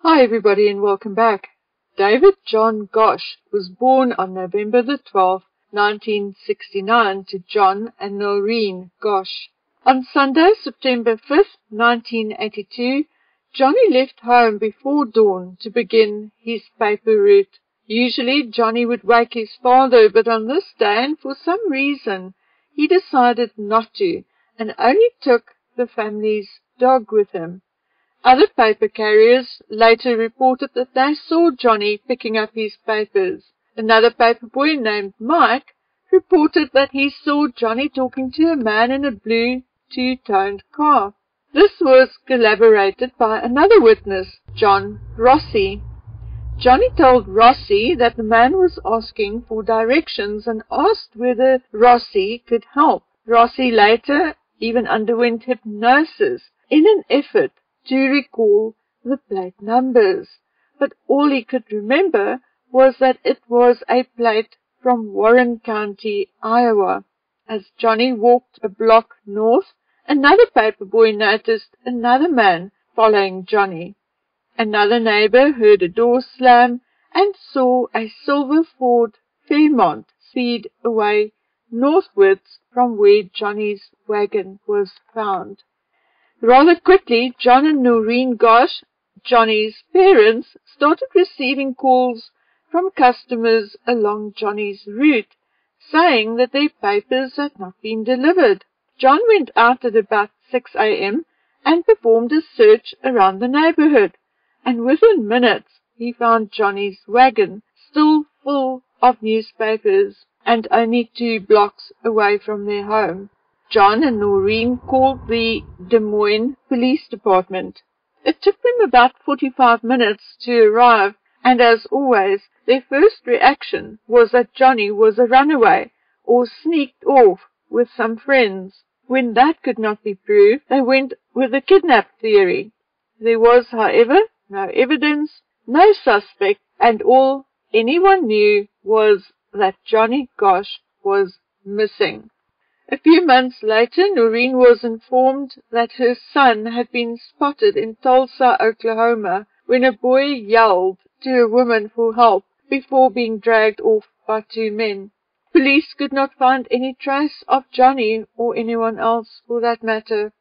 Hi everybody and welcome back. David John Gosh was born on November the 12th, 1969 to John and Noreen Gosh. On Sunday, September 5th, 1982, Johnny left home before dawn to begin his paper route. Usually Johnny would wake his father, but on this day and for some reason he decided not to and only took the family's dog with him. Other paper carriers later reported that they saw Johnny picking up his papers. Another paper boy named Marc reported that he saw Johnny talking to a man in a blue two-toned car. This was corroborated by another witness, John Rossi. Johnny told Rossi that the man was asking for directions and asked whether Rossi could help. Rossi later even underwent hypnosis in an effort to recall the plate numbers, but all he could remember was that it was a plate from Warren County, Iowa. As Johnny walked a block north, another paperboy noticed another man following Johnny. Another neighbor heard a door slam and saw a silver Ford Fairmont speed away northwards from where Johnny's wagon was found. Rather quickly, John and Noreen Gosh, Johnny's parents, started receiving calls from customers along Johnny's route, saying that their papers had not been delivered. John went out at about 6 a.m. and performed a search around the neighborhood, and within minutes he found Johnny's wagon still full of newspapers and only 2 blocks away from their home. John and Noreen called the Des Moines Police Department. It took them about 45 minutes to arrive, and as always, their first reaction was that Johnny was a runaway or sneaked off with some friends. When that could not be proved, they went with the kidnap theory. There was, however, no evidence, no suspect, and all anyone knew was that Johnny Gosh was missing. A few months later, Noreen was informed that her son had been spotted in Tulsa, Oklahoma, when a boy yelled to a woman for help before being dragged off by 2 men. Police could not find any trace of Johnny or anyone else for that matter.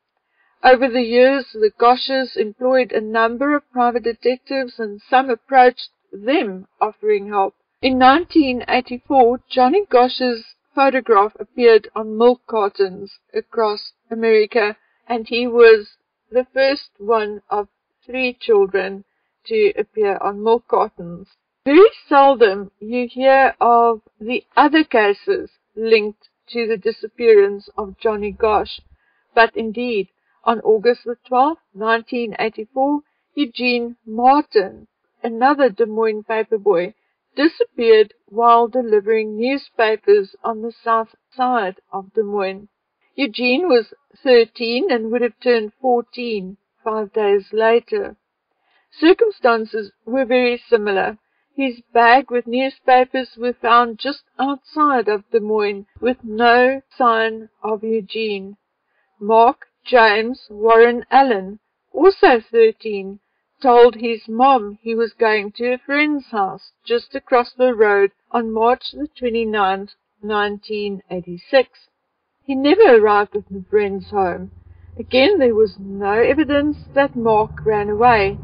Over the years, the Goshes employed a number of private detectives and some approached them offering help. In 1984, Johnny Gosh's photograph appeared on milk cartons across America, and he was the first one of 3 children to appear on milk cartons. Very seldom you hear of the other cases linked to the disappearance of Johnny Gosh, but indeed, on August the 12th, 1984, Eugene Martin, another Des Moines paperboy, disappeared while delivering newspapers on the south side of Des Moines. Eugene was 13 and would have turned 14 5 days later. Circumstances were very similar. His bag with newspapers were found just outside of Des Moines with no sign of Eugene. Marc James Warren Allen, also 13, told his mom he was going to a friend's house just across the road on March the 29th, 1986. He never arrived at the friend's home. Again, there was no evidence that Mark ran away.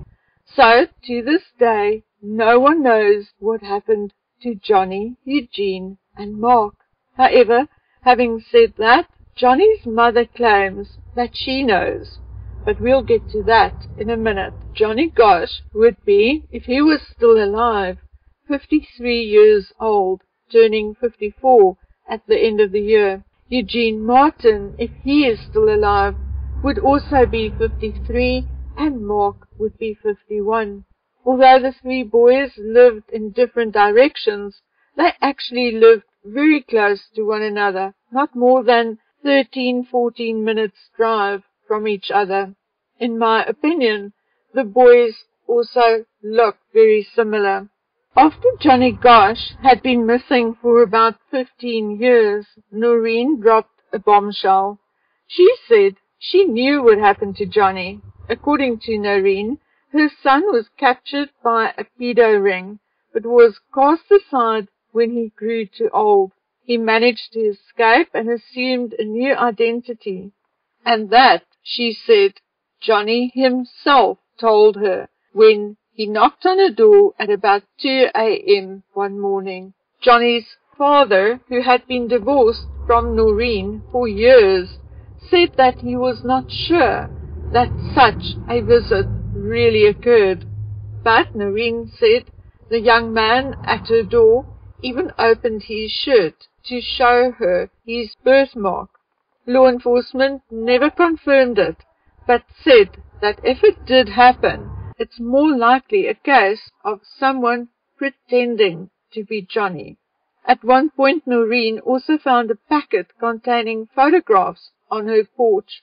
So, to this day, no one knows what happened to Johnny, Eugene, and Mark. However, having said that, Johnny's mother claims that she knows. But we'll get to that in a minute. Johnny Gosh would be, if he was still alive, 53 years old, turning 54 at the end of the year. Eugene Martin, if he is still alive, would also be 53, and Mark would be 51. Although the 3 boys lived in different directions, they actually lived very close to one another, not more than 13-14 minutes drive from each other. In my opinion, the boys also look very similar. After Johnny Gosh had been missing for about 15 years, Noreen dropped a bombshell. She said she knew what happened to Johnny. According to Noreen, Her son was captured by a pedo ring, but was cast aside when he grew too old. He managed to escape and assumed a new identity. And that, she said, Johnny himself told her when he knocked on her door at about 2 a.m. one morning. Johnny's father, who had been divorced from Noreen for years, said that he was not sure that such a visit really occurred. But Noreen said the young man at her door even opened his shirt to show her his birthmark. Law enforcement never confirmed it, but said that if it did happen, it's more likely a case of someone pretending to be Johnny. At one point, Noreen also found a packet containing photographs on her porch,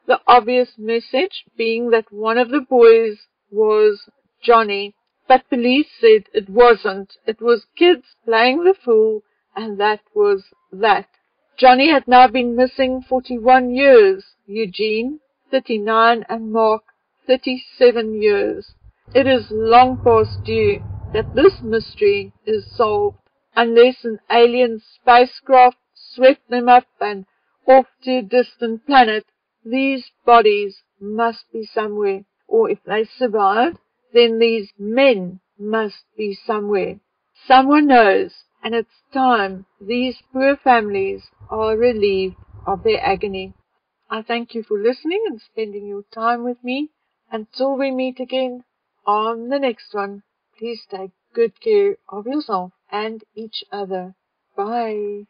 the obvious message being that one of the boys was Johnny, but police said it wasn't. It was kids playing the fool, and that was that. Johnny had now been missing 41 years, Eugene, 39, and Marc, 37 years. It is long past due that this mystery is solved, unless an alien spacecraft swept them up and off to a distant planet. These bodies must be somewhere, or if they survived, then these men must be somewhere. Someone knows, and it's time these poor families are relieved of their agony. I thank you for listening and spending your time with me. Until we meet again on the next one, please take good care of yourself and each other. Bye.